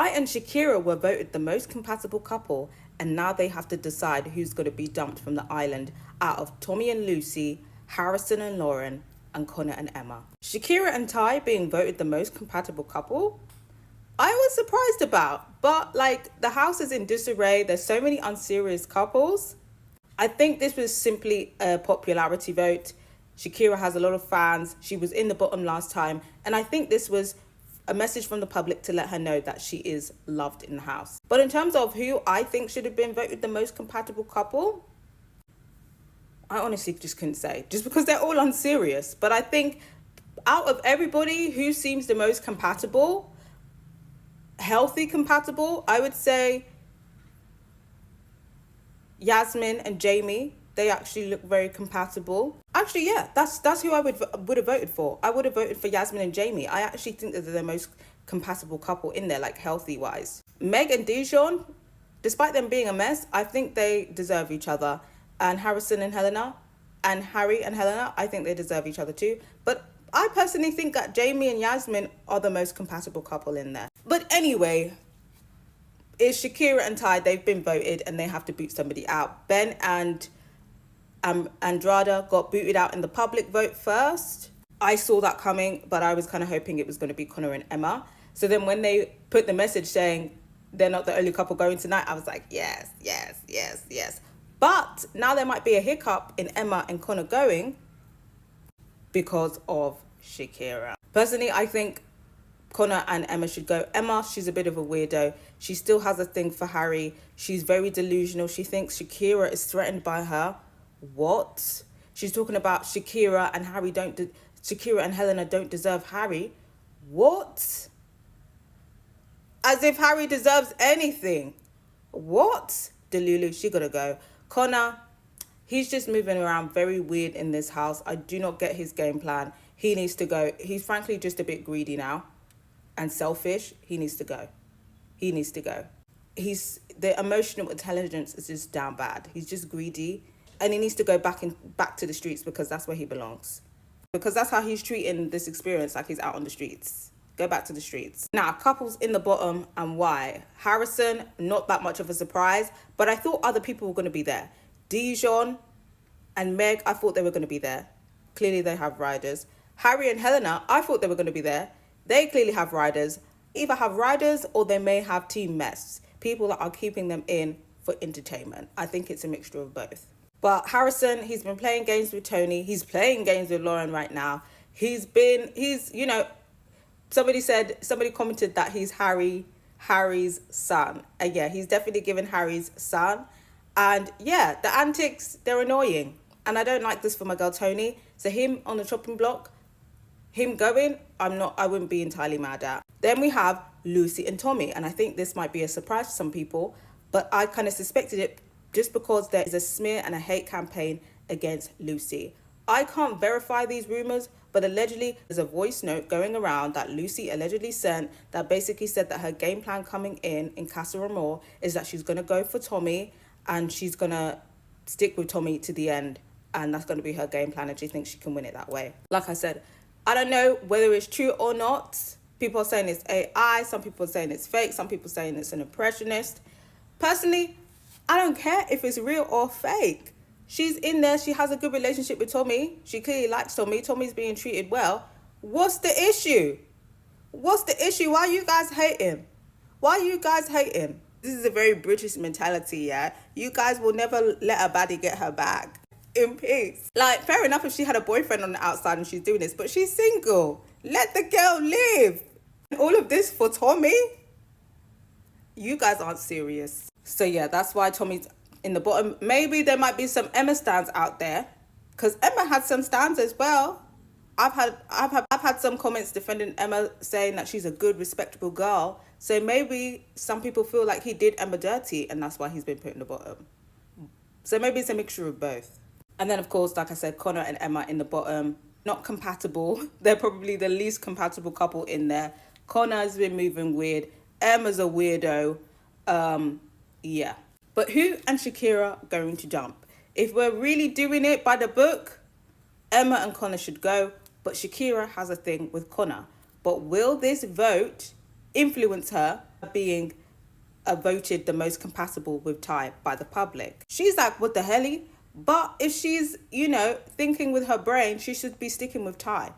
Ty and Shakira were voted the most compatible couple, and now they have to decide who's going to be dumped from the island out of Tommy and Lucy, Harrison and Lauren, and Connor and Emma. Shakira and Ty being voted the most compatible couple, I was surprised about, but like the house is in disarray. There's so many unserious couples. I think this was simply a popularity vote. Shakira has a lot of fans. She was in the bottom last time, and I think this was a message from the public to let her know that she is loved in the house. But in terms of who I think should have been voted the most compatible couple, I honestly just couldn't say, just because they're all unserious. But I think out of everybody, who seems the most compatible, healthy compatible, I would say Yasmin and Jamie. They actually look very compatible. Actually, yeah, that's who I would have voted for. I would have voted for Yasmin and Jamie. I actually think that they're the most compatible couple in there, like healthy wise. Meg and Dijon, despite them being a mess, I think they deserve each other. And Harrison and Helena, and Harry and Helena, I think they deserve each other too. But I personally think that Jamie and Yasmin are the most compatible couple in there. But anyway, it's Shakira and Ty. They've been voted and they have to boot somebody out. Ben and Andrada got booted out in the public vote first. I saw that coming, but I was kind of hoping it was going to be Connor and Emma. So then when they put the message saying they're not the only couple going tonight, I was like, yes, yes, yes, yes. But now there might be a hiccup in Emma and Connor going because of Shakira. Personally, I think Connor and Emma should go. Emma, she's a bit of a weirdo. She still has a thing for Harry. She's very delusional. She thinks Shakira is threatened by her. What? She's talking about Shakira and Shakira and Helena don't deserve Harry. What? As if Harry deserves anything. What? Delulu, she gotta go. Connor, he's just moving around very weird in this house. I do not get his game plan. He needs to go. He's frankly just a bit greedy now and selfish. He needs to go. He needs to go. The emotional intelligence is just down bad. He's just greedy. And he needs to go back to the streets because that's where he belongs. Because that's how he's treating this experience, like he's out on the streets. Go back to the streets. Now, couples in the bottom and why. Harrison, not that much of a surprise, but I thought other people were going to be there. Dijon and Meg, I thought they were going to be there. Clearly they have riders. Harry and Helena, I thought they were going to be there. They clearly have riders. Either have riders or they may have team mess. People that are keeping them in for entertainment. I think it's a mixture of both. But Harrison, he's been playing games with Tony. He's playing games with Lauren right now. Somebody commented that he's Harry's son. And yeah, he's definitely given Harry's son. And yeah, the antics, they're annoying. And I don't like this for my girl Tony. So him on the chopping block, him going, I wouldn't be entirely mad at. Then we have Lucy and Tommy. And I think this might be a surprise to some people, but I kind of suspected it just because there is a smear and a hate campaign against Lucy. I can't verify these rumors, but allegedly there's a voice note going around that Lucy allegedly sent that basically said that her game plan coming in Casa Amor is that she's going to go for Tommy and she's going to stick with Tommy to the end. And that's going to be her game plan and she thinks she can win it that way. Like I said, I don't know whether it's true or not. People are saying it's AI. Some people are saying it's fake. Some people are saying it's an impressionist. Personally, I don't care if it's real or fake. She's in there. She has a good relationship with Tommy. She clearly likes Tommy. Tommy's being treated well. What's the issue? What's the issue? Why are you guys hating? Why are you guys hating? This is a very British mentality, yeah? You guys will never let a baddie get her back. In peace. Like, fair enough if she had a boyfriend on the outside and she's doing this, but she's single. Let the girl live. All of this for Tommy? You guys aren't serious. So yeah, that's why Tommy's in the bottom. Maybe there might be some Emma stans out there, because Emma had some stans as well. I've had some comments defending Emma, saying that she's a good, respectable girl. So maybe some people feel like he did Emma dirty, and that's why he's been put in the bottom. So maybe it's a mixture of both. And then of course, like I said, Connor and Emma in the bottom, not compatible. They're probably the least compatible couple in there. Connor's been moving weird. Emma's a weirdo. Yeah. But who and Shakira are going to jump? If we're really doing it by the book, Emma and Connor should go. But Shakira has a thing with Connor. But will this vote influence her being voted the most compatible with Ty by the public. She's like, what the hell? But if she's, thinking with her brain, she should be sticking with Ty.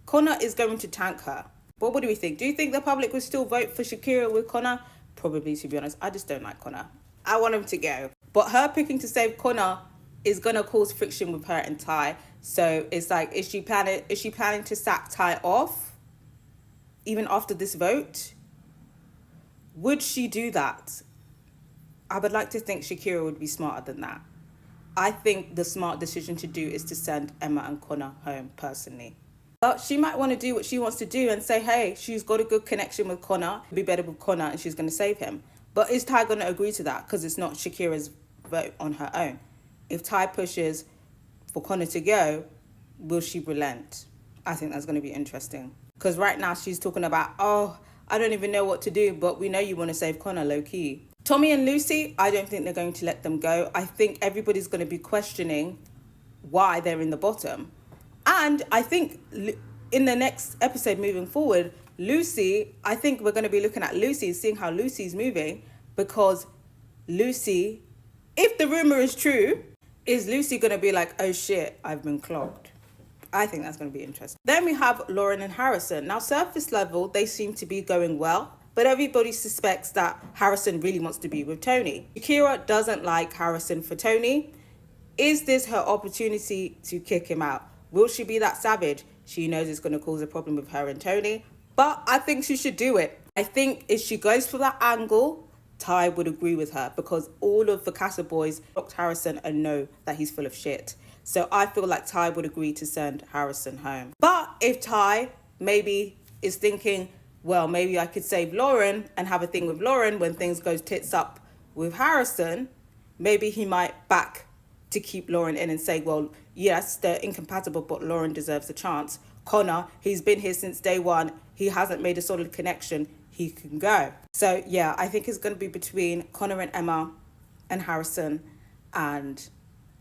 Connor is going to tank her. But what do we think? Do you think the public would still vote for Shakira with Connor? Probably, to be honest. I just don't like Connor. I want him to go. But her picking to save Connor is going to cause friction with her and Ty. So it's like, is she planning to sack Ty off even after this vote? Would she do that? I would like to think Shakira would be smarter than that. I think the smart decision to do is to send Emma and Connor home personally. But she might want to do what she wants to do and say, hey, she's got a good connection with Connor. It'd be better with Connor and she's going to save him. But is Ty going to agree to that? Because it's not Shakira's vote on her own. If Ty pushes for Connor to go, will she relent? I think that's going to be interesting. Because right now she's talking about, I don't even know what to do, but we know you want to save Connor, low-key. Tommy and Lucy, I don't think they're going to let them go. I think everybody's going to be questioning why they're in the bottom. And I think in the next episode moving forward, Lucy, I think we're going to be looking at Lucy, seeing how Lucy's moving, because Lucy, if the rumor is true, is Lucy going to be like, oh shit, I've been clogged? I think that's going to be interesting. Then we have Lauren and Harrison. Now, surface level, they seem to be going well, but everybody suspects that Harrison really wants to be with Tony. Shakira doesn't like Harrison for Tony. Is this her opportunity to kick him out? Will she be that savage? She knows it's going to cause a problem with her and Tony, but I think she should do it. I think if she goes for that angle, Ty would agree with her, because all of the Casa boys blocked Harrison and know that he's full of shit. So I feel like Ty would agree to send Harrison home. But if Ty maybe is thinking, well, maybe I could save Lauren and have a thing with Lauren when things go tits up with Harrison, maybe he might back to keep Lauren in and say, well, yes, they're incompatible, but Lauren deserves a chance. Connor, he's been here since day one. He hasn't made a solid connection. He can go. So yeah, I think it's going to be between Connor and Emma and Harrison and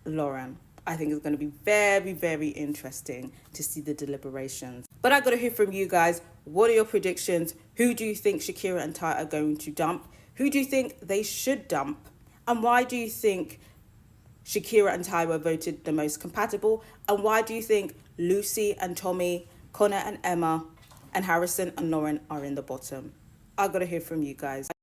Lauren. I think it's going to be very, very interesting to see the deliberations. But I got to hear from you guys. What are your predictions? Who do you think Shakira and Ty are going to dump? Who do you think they should dump? And why do you think Shakira and Ty were voted the most compatible? And why do you think Lucy and Tommy, Connor and Emma, and Harrison and Lauren are in the bottom? I got to hear from you guys.